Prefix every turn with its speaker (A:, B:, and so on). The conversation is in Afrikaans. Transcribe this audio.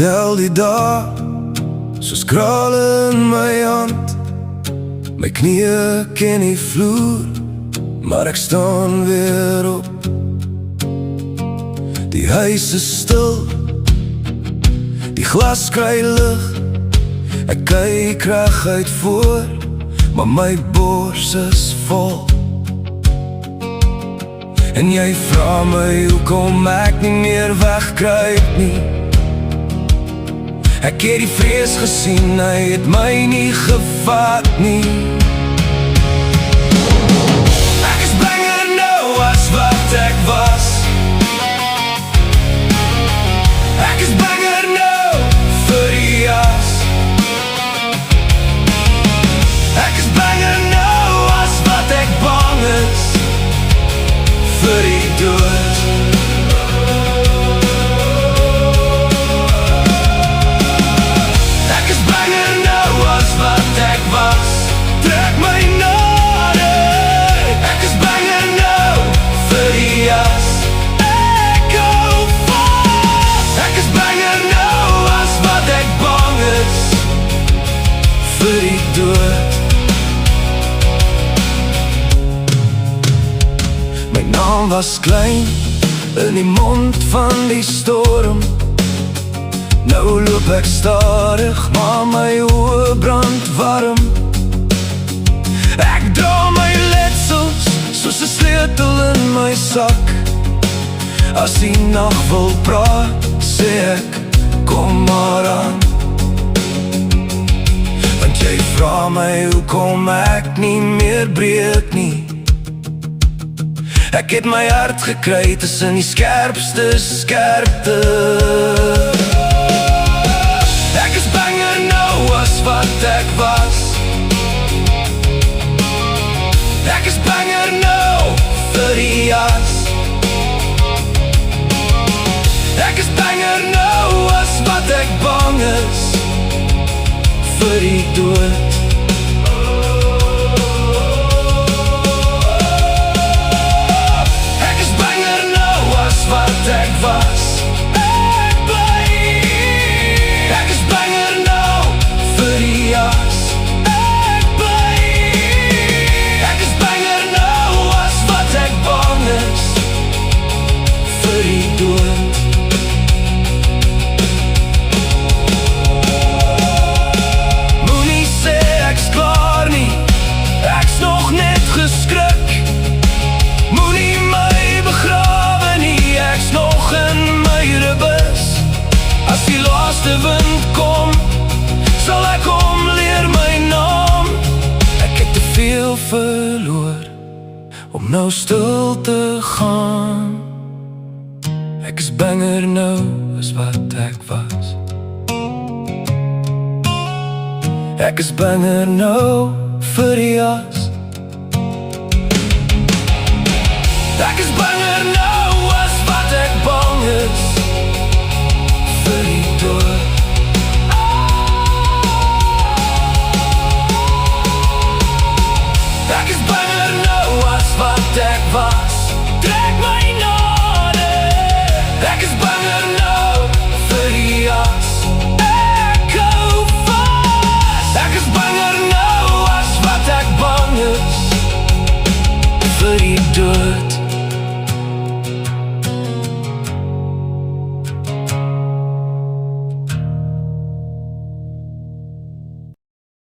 A: tel die dae soos krale in my hand. My knieë ken die vloer, maar ek staan weer op. Die huis is stil, die glas kry lig. Ek kyk reguit voor, maar my bors is vol. En jy vra my hoekom ek nie meer wegkruip nie. Ek het die vrees gesien, hy het my nie gevat nie. Ek is banger nou as wat ek was. Ek is banger nou vir die jas. Ek is banger nou as wat ek bang is vir die dood. Ek is banger nou as wat ek was. Trek my nader. Ek is banger nou vir die jas. Ek hou vas. Ek is banger nou as wat ek bang is vir die dood. My naam was klein in die mond van die storm. Nou loop ek stadig, maar my oë brand warm. Ek dra my letsels soos 'n sleutel in my sak. As die nag wil praat, sê ek, kom maar aan. Want jy vra my hoekom ek nie meer breek nie. Ek het my hart gekry tussen die skerpste skerpte. Ek is banger nou as wat ek was. Ek is banger nou vir die jas. Ek is banger nou as wat ek bang is vir die dood. Wat ek was, ek bly. Ek is banger nou vir die jas. Ek bly. Ek is banger nou as wat ek bang is vir die dood. Moenie sê ek's klaar nie, ek's nog net geskrik. Moenie my begrawe nie, ek's nog in my rebus. As die laaste wind kom, sal ek omleer my naam. Ek het te veel verloor om nou stil te gaan. Ek is banger nou as wat ek was. Ek is banger nou vir die jas. Ek is banger nou as wat ek bang is vir die dood. Ek is banger nou as wat ek was. Trek my nader. Ek is banger nou vir die jas. Ek hou vas. Ek is banger nou as wat ek bang is vir die dood.